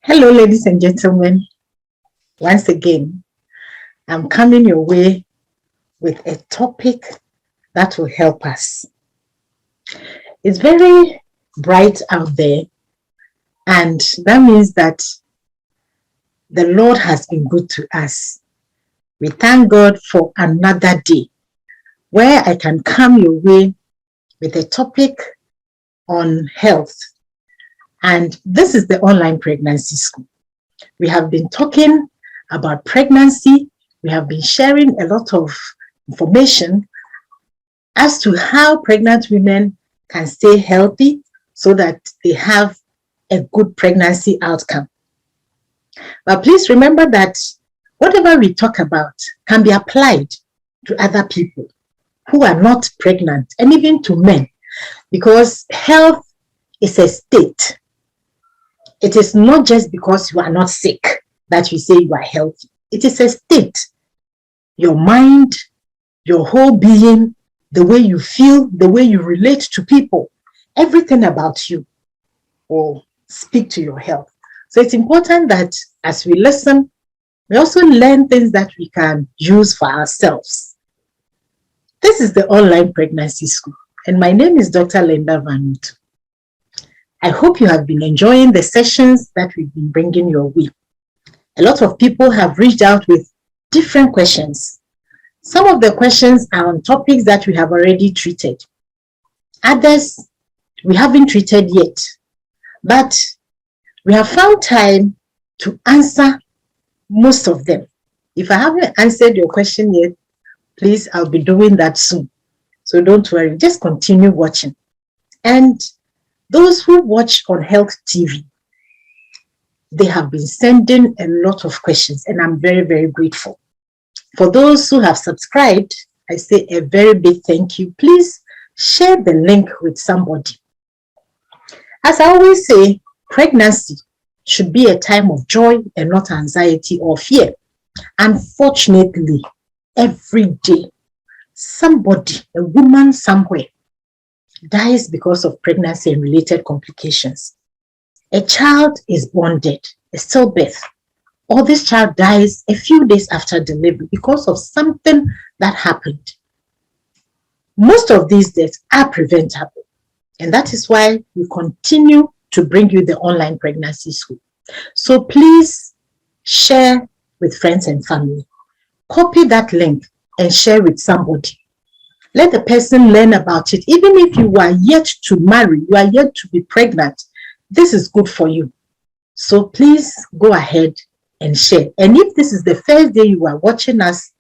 Hello, ladies and gentlemen. Once again, I'm coming your way with a topic that will help us. It's very bright out there, and that means that the Lord has been good to us. We thank God for another day where I can come your way with a topic on health. And this is the online pregnancy school. We have been talking about pregnancy. We have been sharing a lot of information as to how pregnant women can stay healthy so that they have a good pregnancy outcome. But please remember that whatever we talk about can be applied to other people who are not pregnant and even to men, because health is a state. It is not just because you are not sick that you say you are healthy. It is a state. Your mind, your whole being, the way you feel, the way you relate to people, everything about you will speak to your health. So it's important that as we listen, we also learn things that we can use for ourselves. This is the online pregnancy school, and my name is Dr. Linda Van Utu. I hope you have been enjoying the sessions that we've been bringing your way. A lot of people have reached out with different questions. Some of the questions are on topics that we have already treated. Others we haven't treated yet, but we have found time to answer most of them. If I haven't answered your question yet, please, I'll be doing that soon. So don't worry, just continue watching. And those who watch on Health TV, they have been sending a lot of questions, and I'm very, very grateful. For those who have subscribed, I say a very big thank you. Please share the link with somebody. As I always say, pregnancy should be a time of joy and not anxiety or fear. Unfortunately, every day, somebody, a woman somewhere, dies because of pregnancy and related complications. A child is born dead, a stillbirth, or this child dies a few days after delivery because of something that happened. Most of these deaths are preventable, and that is why we continue to bring you the online pregnancy school. So please share with friends and family. Copy that link and share with somebody. Let the person learn about it. Even if you are yet to marry, you are yet to be pregnant, this is good for you. So please go ahead and share. And if this is the first day you are watching us,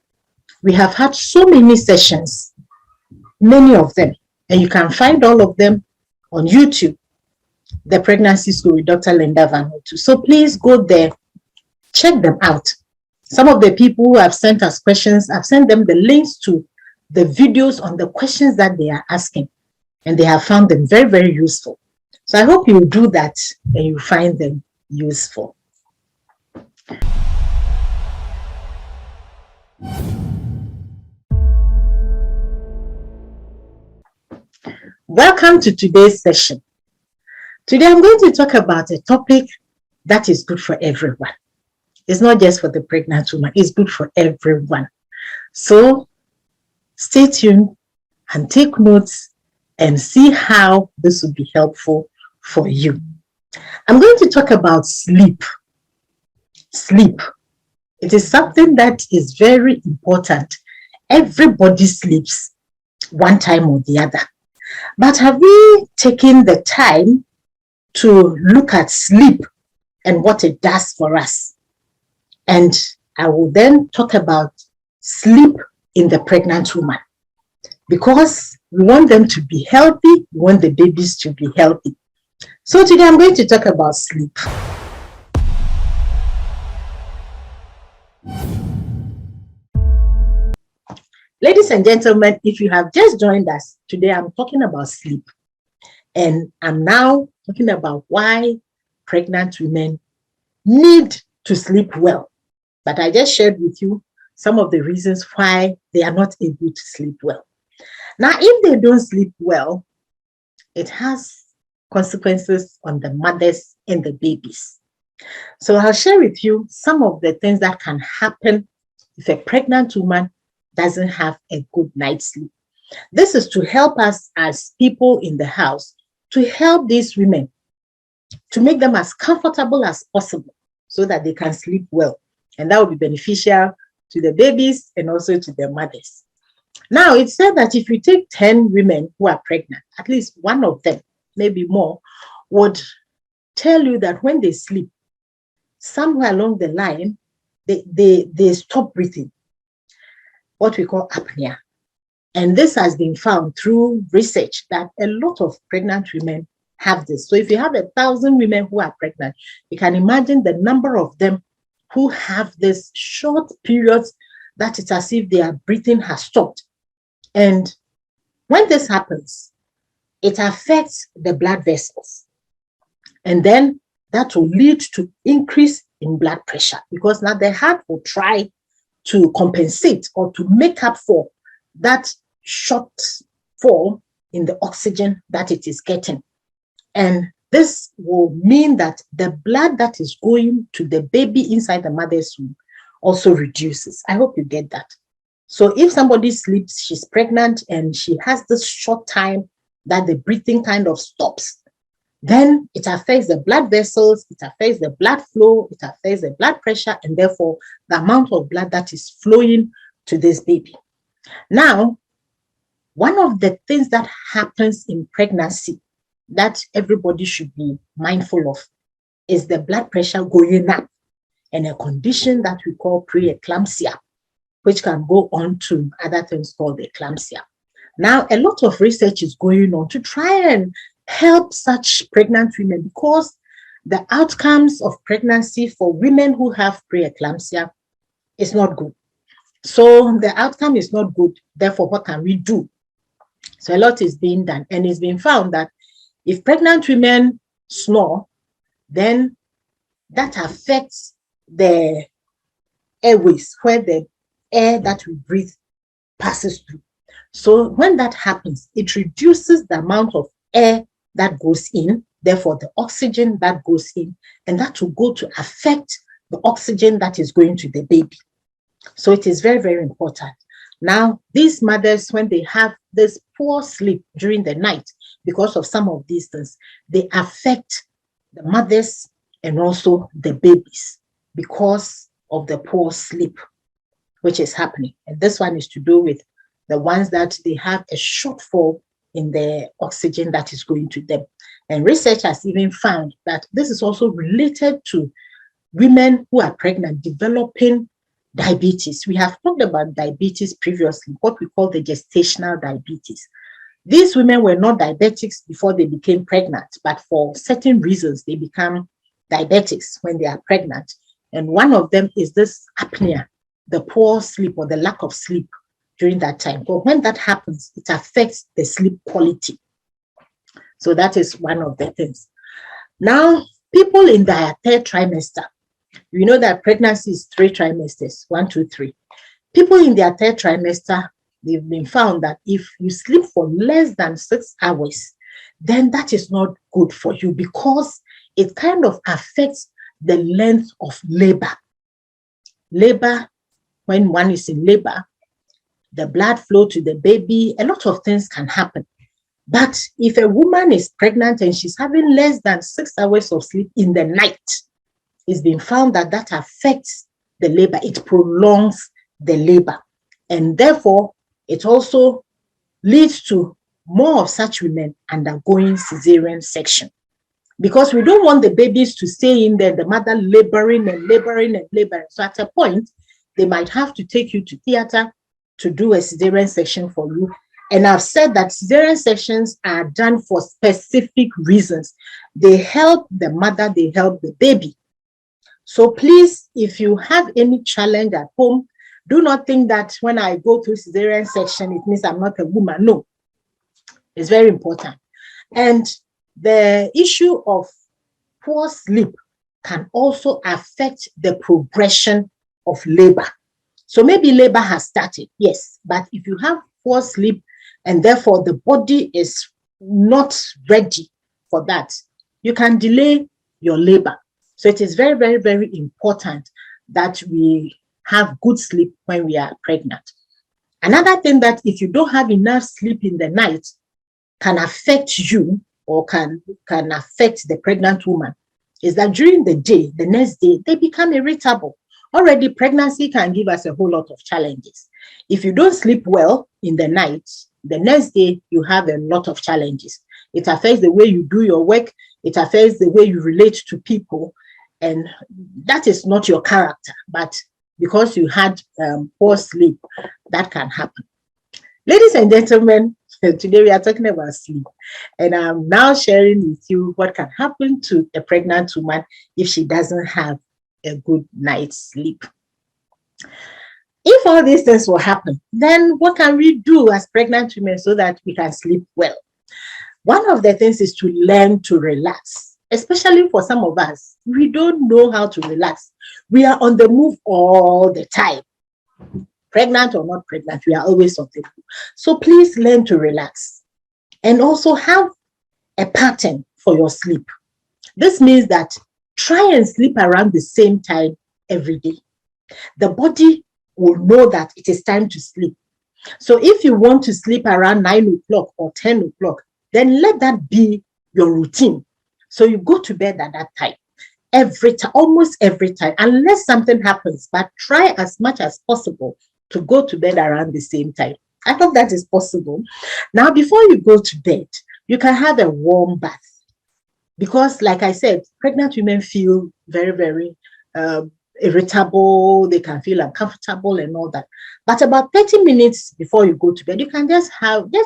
we have had so many sessions, many of them, and you can find all of them on YouTube, the Pregnancy School with Dr. Linda Van Utu. So please go there, check them out. Some of the people who have sent us questions, I've sent them the links to the videos on the questions that they are asking, and they have found them very, very useful. So I hope you will do that and you find them useful. Welcome to today's session. Today I'm going to talk about a topic that is good for everyone. It's not just for the pregnant woman, it's good for everyone. So stay tuned and take notes and see how this will be helpful for you. I'm going to talk about sleep. Sleep. It is something that is very important. Everybody sleeps one time or the other. But have we taken the time to look at sleep and what it does for us? And I will then talk about sleep in the pregnant woman, because we want them to be healthy, we want the babies to be healthy. So today I'm going to talk about sleep. Ladies and gentlemen, if you have just joined us, today I'm talking about sleep. And I'm now talking about why pregnant women need to sleep well. But I just shared with you some of the reasons why they are not able to sleep well. Now, if they don't sleep well, it has consequences on the mothers and the babies. So I'll share with you some of the things that can happen if a pregnant woman doesn't have a good night's sleep. This is to help us as people in the house, to help these women, to make them as comfortable as possible so that they can sleep well. And that will be beneficial to the babies and also to their mothers. Now, it's said that if you take 10 women who are pregnant, at least one of them, maybe more, would tell you that when they sleep, somewhere along the line, they stop breathing, what we call apnea. And this has been found through research that a lot of pregnant women have this. So if you have 1,000 women who are pregnant, you can imagine the number of them who have this short periods that it's as if their breathing has stopped. And when this happens, it affects the blood vessels. And then that will lead to increase in blood pressure because now the heart will try to compensate or to make up for that shortfall in the oxygen that it is getting. And this will mean that the blood that is going to the baby inside the mother's womb also reduces. I hope you get that. So if somebody sleeps, she's pregnant and she has this short time that the breathing kind of stops, then it affects the blood vessels, it affects the blood flow, it affects the blood pressure, and therefore the amount of blood that is flowing to this baby. Now, one of the things that happens in pregnancy that everybody should be mindful of is the blood pressure going up and a condition that we call preeclampsia, which can go on to other things called eclampsia. Now, a lot of research is going on to try and help such pregnant women because the outcomes of pregnancy for women who have preeclampsia is not good. So the outcome is not good. Therefore, what can we do? So a lot is being done, and it's been found that if pregnant women snore, then that affects the airways where the air that we breathe passes through. So when that happens, it reduces the amount of air that goes in, therefore the oxygen that goes in, and that will go to affect the oxygen that is going to the baby. So it is very, very important. Now, these mothers, when they have this poor sleep during the night, because of some of these things, they affect the mothers and also the babies because of the poor sleep, which is happening. And this one is to do with the ones that they have a shortfall in the oxygen that is going to them. And research has even found that this is also related to women who are pregnant developing diabetes. We have talked about diabetes previously, what we call the gestational diabetes. These women were not diabetics before they became pregnant, but for certain reasons, they become diabetics when they are pregnant. And one of them is this apnea, the poor sleep or the lack of sleep during that time. But when that happens, it affects the sleep quality. So that is one of the things. Now, people in their third trimester, we know that pregnancy is 3 trimesters, 1, 2, 3. People in their third trimester, they've been found that if you sleep for less than 6 hours, then that is not good for you because it kind of affects the length of labor. Labor, when one is in labor, the blood flow to the baby, a lot of things can happen. But if a woman is pregnant and she's having less than 6 hours of sleep in the night, it's been found that that affects the labor. It prolongs the labor. And therefore, it also leads to more of such women undergoing cesarean section. Because we don't want the babies to stay in there, the mother laboring and laboring and laboring. So at a point, they might have to take you to theater to do a cesarean section for you. And I've said that cesarean sections are done for specific reasons. They help the mother, they help the baby. So please, if you have any challenge at home, do not think that when I go through cesarean section, it means I'm not a woman. No, it's very important. And the issue of poor sleep can also affect the progression of labor. So maybe labor has started, yes, but if you have poor sleep and therefore the body is not ready for that, you can delay your labor. So it is very, very, very important that we have good sleep when we are pregnant. Another thing that if you don't have enough sleep in the night can affect you or can affect the pregnant woman is that during the day, the next day, they become irritable. Already pregnancy can give us a whole lot of challenges. If you don't sleep well in the night, the next day you have a lot of challenges. It affects the way you do your work. It affects the way you relate to people. And that is not your character, but because you had poor sleep, that can happen. Ladies and gentlemen, today we are talking about sleep. And I'm now sharing with you what can happen to a pregnant woman if she doesn't have a good night's sleep. If all these things will happen, then what can we do as pregnant women so that we can sleep well? One of the things is to learn to relax, especially for some of us. We don't know how to relax. We are on the move all the time. Pregnant or not pregnant, we are always on the move. So please learn to relax and also have a pattern for your sleep. This means that try and sleep around the same time every day. The body will know that it is time to sleep. So if you want to sleep around 9 o'clock or 10 o'clock, then let that be your routine. So you go to bed at that time. Every time, almost every time, unless something happens, but try as much as possible to go to bed around the same time. I hope that is possible. Now, before you go to bed, you can have a warm bath. Because, like I said, pregnant women feel very, very irritable. They can feel uncomfortable and all that. But about 30 minutes before you go to bed, you can just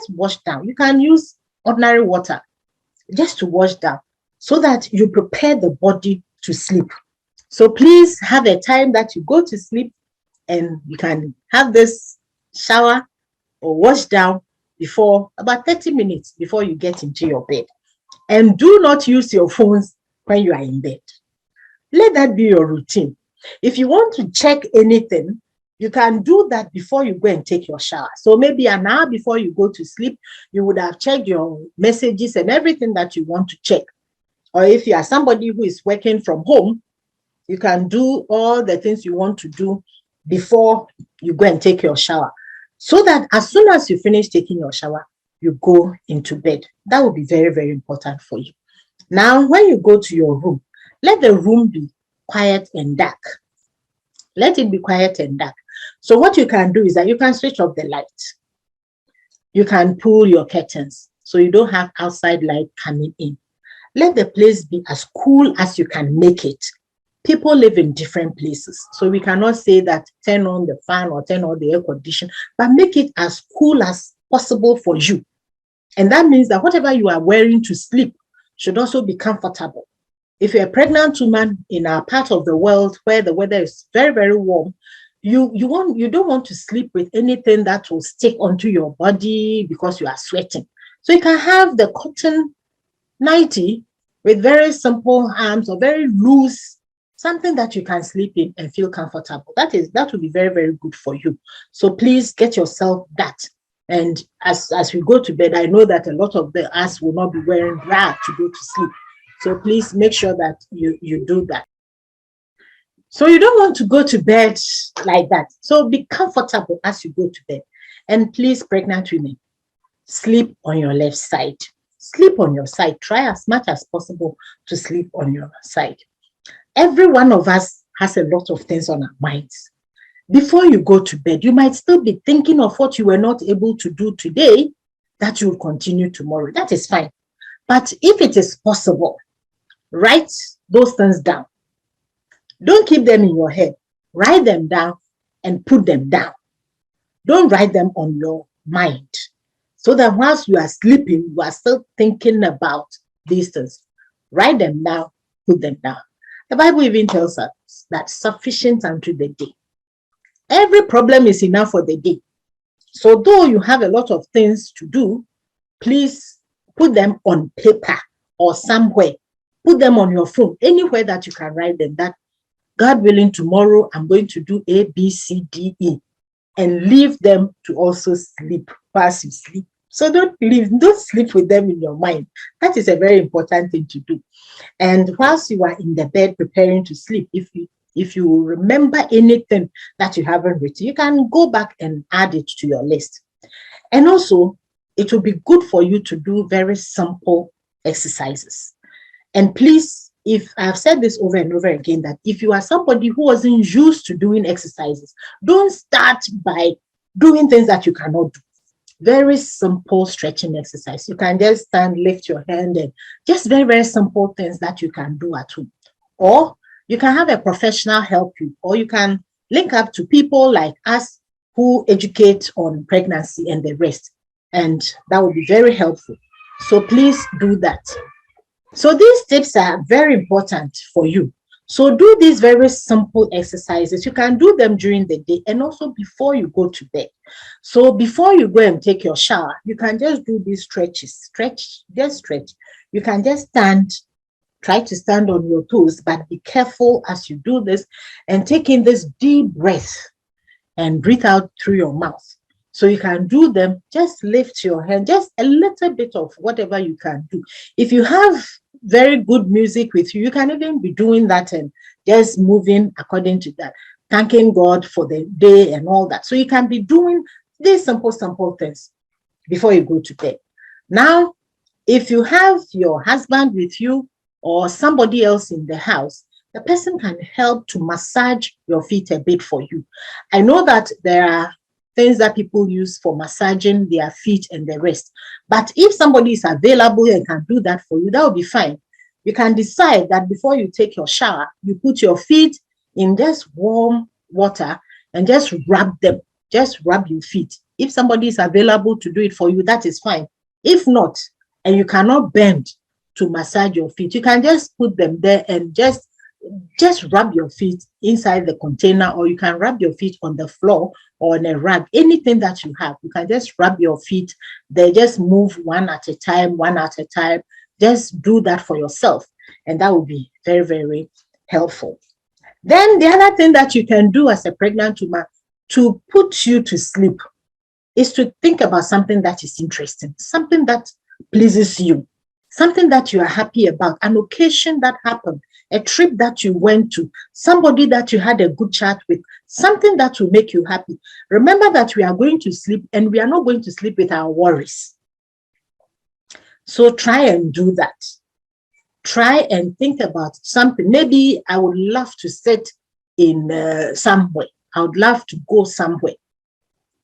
wash down. You can use ordinary water just to wash down so that you prepare the body to sleep. So please have a time that you go to sleep and you can have this shower or wash down before about 30 minutes before you get into your bed. And do not use your phones when you are in bed. Let that be your routine. If you want to check anything, you can do that before you go and take your shower. So maybe an hour before you go to sleep, you would have checked your messages and everything that you want to check. Or if you are somebody who is working from home, you can do all the things you want to do before you go and take your shower. So that as soon as you finish taking your shower, you go into bed. That will be very, very important for you. Now, when you go to your room, let the room be quiet and dark. Let it be quiet and dark. So what you can do is that you can switch off the light. You can pull your curtains so you don't have outside light coming in. Let the place be as cool as you can make it. People live in different places, so we cannot say that turn on the fan or turn on the air condition, but make it as cool as possible for you. And that means that whatever you are wearing to sleep should also be comfortable. If you're a pregnant woman in our part of the world where the weather is very, very warm, you don't want to sleep with anything that will stick onto your body because you are sweating. So you can have the cotton nightie with very simple arms or very loose, something that you can sleep in and feel comfortable. That will be very, very good for you. So please get yourself that. And as we go to bed, I know that a lot of us will not be wearing bra to go to sleep. So please make sure that you do that. So you don't want to go to bed like that. So be comfortable as you go to bed. And please, pregnant women, sleep on your left side. Sleep on your side. Try as much as possible to sleep on your side. Every one of us has a lot of things on our minds. Before you go to bed, you might still be thinking of what you were not able to do today that you will continue tomorrow. That is fine. But if it is possible, write those things down. Don't keep them in your head. Write them down and put them down. Don't write them on your mind. So that whilst you are sleeping, you are still thinking about these things. Write them down, put them down. The Bible even tells us that sufficient unto the day. Every problem is enough for the day. So though you have a lot of things to do, please put them on paper or somewhere. Put them on your phone, anywhere that you can write them, that God willing, tomorrow I'm going to do A, B, C, D, E, and leave them to also sleep. Whilst you sleep, So don't sleep with them in your mind. That is a very important thing to do. And whilst you are in the bed preparing to sleep, if you remember anything that you haven't written, you can go back and add it to your list. And also, it will be good for you to do very simple exercises. And please, if I've said this over and over again, that if you are somebody who wasn't used to doing exercises, don't start by doing things that you cannot do. Very simple stretching exercise. You can just stand, lift your hand, and just very, very simple things that you can do at home. Or you can have a professional help you, or you can link up to people like us who educate on pregnancy and the rest. And that will be very helpful. So please do that. So these tips are very important for you. So do these very simple exercises. You can do them during the day and also before you go to bed. So before you go and take your shower, you can just do these stretches. Just stretch. You can just stand, try to stand on your toes, but be careful as you do this and take in this deep breath and breathe out through your mouth. So you can do them, just lift your hand, just a little bit of whatever you can do. If you have very good music with you, you can even be doing that and just moving according to that, thanking God for the day and all that. So you can be doing these simple things before you go to bed. Now, if you have your husband with you or somebody else in the house, the person can help to massage your feet a bit for you. I know that there are things that people use for massaging their feet and the rest. But if somebody is available and can do that for you, that will be fine. You can decide that before you take your shower, you put your feet in just warm water and just rub them. Just rub your feet. If somebody is available to do it for you, that is fine. If not, and you cannot bend to massage your feet, you can just put them there and just rub your feet inside the container, or you can rub your feet on the floor or on a rug, anything that you have. You can just rub your feet. They just move one at a time. Just do that for yourself, and that will be very, very helpful. Then the other thing that you can do as a pregnant woman to put you to sleep is to think about something that is interesting, something that pleases you, something that you are happy about, an occasion that happened, a trip that you went to, somebody that you had a good chat with, something that will make you happy. Remember that we are going to sleep and we are not going to sleep with our worries. So try and do that. Try and think about something. Maybe I would love to sit in somewhere. I would love to go somewhere.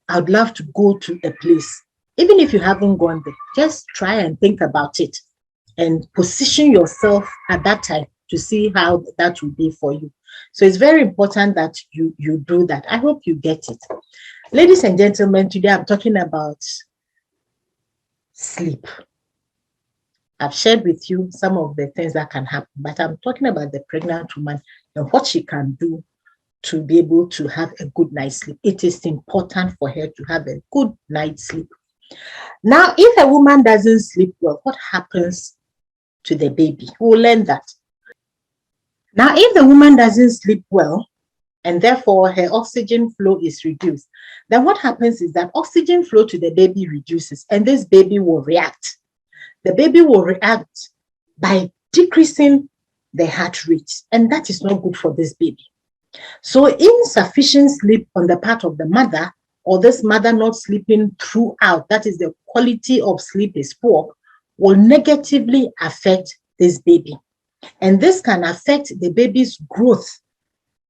I would love to go to a place. Even if you haven't gone there, just try and think about it and position yourself at that time to see how that will be for you. So it's very important that you do that. I hope you get it. Ladies and gentlemen, today I'm talking about sleep. I've shared with you some of the things that can happen, but I'm talking about the pregnant woman and what she can do to be able to have a good night's sleep. It is important for her to have a good night's sleep. Now, if a woman doesn't sleep well, what happens to the baby? We'll learn that. Now, if the woman doesn't sleep well, and therefore her oxygen flow is reduced, then what happens is that oxygen flow to the baby reduces, and this baby will react. The baby will react by decreasing the heart rate, and that is not good for this baby. So insufficient sleep on the part of the mother, or this mother not sleeping throughout, that is the quality of sleep is poor, will negatively affect this baby. And this can affect the baby's growth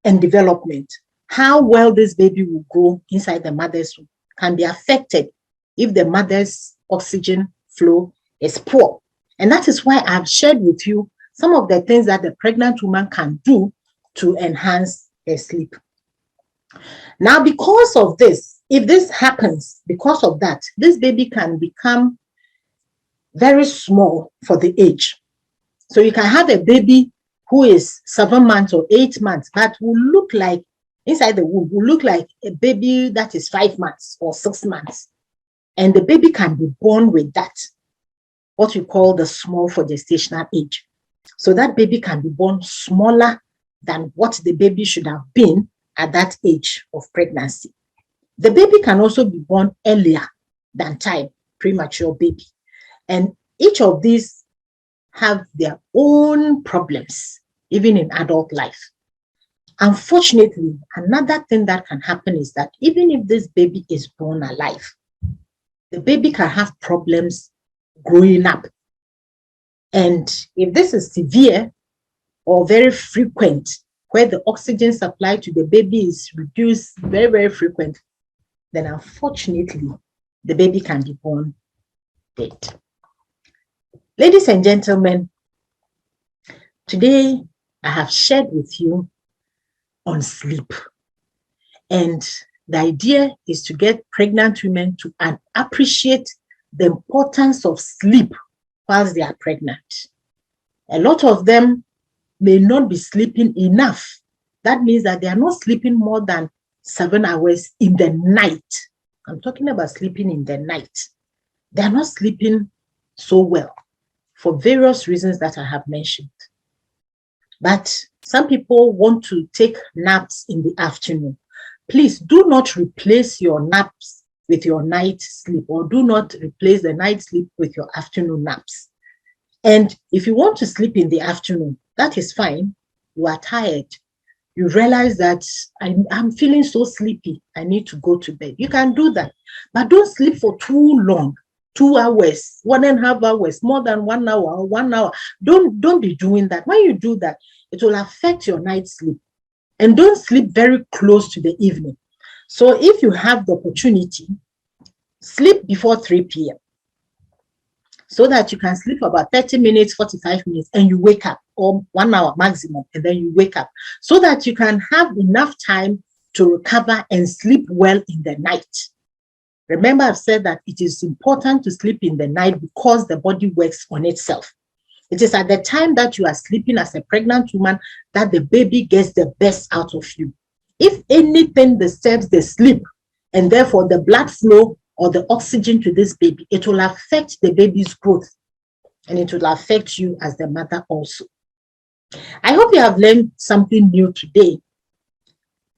and development. How well this baby will grow inside the mother's womb can be affected if the mother's oxygen flow is poor. And that is why I've shared with you some of the things that the pregnant woman can do to enhance her sleep. Now, because of this, if this happens, because of that, this baby can become very small for the age. So you can have a baby who is 7 months or 8 months, but will look like, inside the womb, will look like a baby that is 5 months or 6 months. And the baby can be born with that, what you call the small for gestational age. So that baby can be born smaller than what the baby should have been at that age of pregnancy. The baby can also be born earlier than time, premature baby. And each of these have their own problems, even in adult life. Unfortunately, another thing that can happen is that even if this baby is born alive, the baby can have problems growing up. And if this is severe or very frequent, where the oxygen supply to the baby is reduced very, very frequent, then unfortunately, the baby can be born dead. Ladies and gentlemen, today I have shared with you on sleep. And the idea is to get pregnant women to appreciate the importance of sleep whilst they are pregnant. A lot of them may not be sleeping enough. That means that they are not sleeping more than 7 hours in the night. I'm talking about sleeping in the night. They are not sleeping so well for various reasons that I have mentioned. But some people want to take naps in the afternoon. Please do not replace your naps with your night sleep, or do not replace the night sleep with your afternoon naps. And if you want to sleep in the afternoon, that is fine. You are tired. You realize that I'm feeling so sleepy. I need to go to bed. You can do that. But don't sleep for too long. 2 hours, 1.5 hours, more than 1 hour, 1 hour. Don't be doing that. When you do that, it will affect your night sleep. And don't sleep very close to the evening. So if you have the opportunity, sleep before 3 p.m. so that you can sleep for about 30 minutes, 45 minutes, and you wake up, or 1 hour maximum, and then you wake up, so that you can have enough time to recover and sleep well in the night. Remember, I've said that it is important to sleep in the night because the body works on itself. It is at the time that you are sleeping as a pregnant woman that the baby gets the best out of you. If anything disturbs the sleep, and therefore the blood flow or the oxygen to this baby, it will affect the baby's growth, and it will affect you as the mother also. I hope you have learned something new today,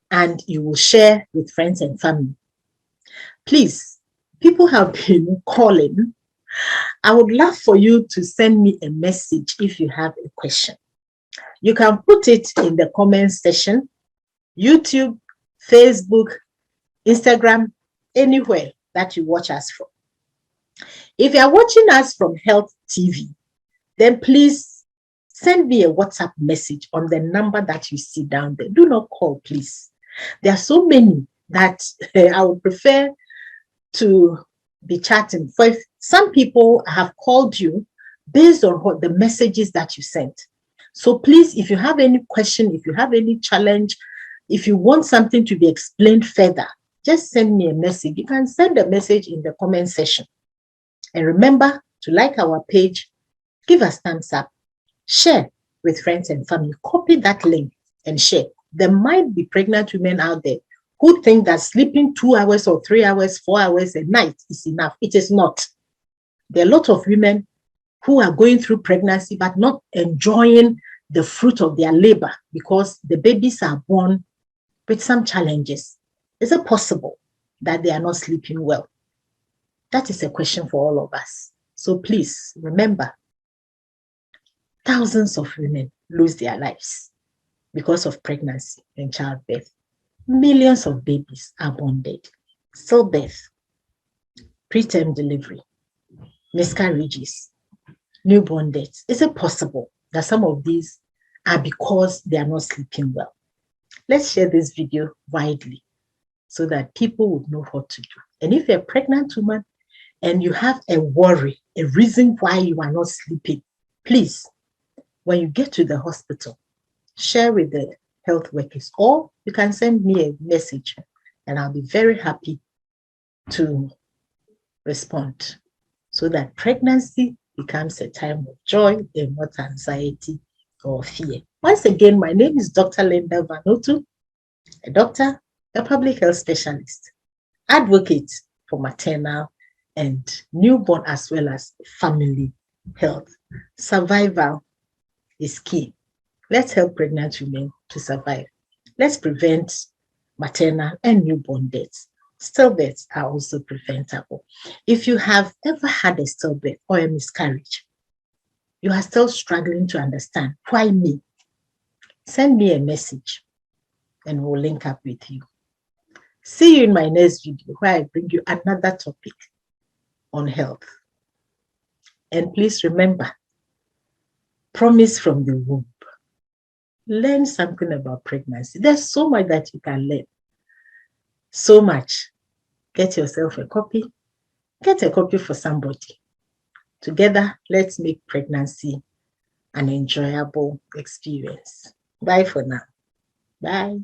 and you will share with friends and family. Please, people have been calling. I would love for you to send me a message if you have a question. You can put it in the comment section, YouTube, Facebook, Instagram, anywhere that you watch us from. If you are watching us from Health TV, then please send me a WhatsApp message on the number that you see down there. Do not call, please. There are so many that I would prefer to be chatting. For some people have called you based on what the messages that you sent. So please, if you have any question, if you have any challenge, if you want something to be explained further, just send me a message. You can send a message in the comment section. And remember to like our page, give us thumbs up, share with friends and family, copy that link and share. There might be pregnant women out there who think that sleeping 2 hours or 3 hours, 4 hours a night is enough. It is not. There are a lot of women who are going through pregnancy but not enjoying the fruit of their labor because the babies are born with some challenges. Is it possible that they are not sleeping well? That is a question for all of us. So please remember, thousands of women lose their lives because of pregnancy and childbirth. Millions of babies are born dead. Stillbirth, preterm delivery, miscarriages, newborn deaths. Is it possible that some of these are because they are not sleeping well? Let's share this video widely so that people would know what to do. And if you're a pregnant woman and you have a worry, a reason why you are not sleeping, please, when you get to the hospital, share with the health workers, or you can send me a message and I'll be very happy to respond so that pregnancy becomes a time of joy and not anxiety or fear. Once again, my name is Dr. Linda Vanutu, a doctor, a public health specialist, advocate for maternal and newborn as well as family health. Survival is key. Let's help pregnant women to survive. Let's prevent maternal and newborn deaths. Stillbirths are also preventable. If you have ever had a stillbirth or a miscarriage, you are still struggling to understand why me, send me a message and we'll link up with you. See you in my next video where I bring you another topic on health. And please remember, promise from the womb. Learn something about pregnancy. There's so much that you can learn. So much. Get yourself a copy. Get a copy for somebody. Together, let's make pregnancy an enjoyable experience. Bye for now. Bye.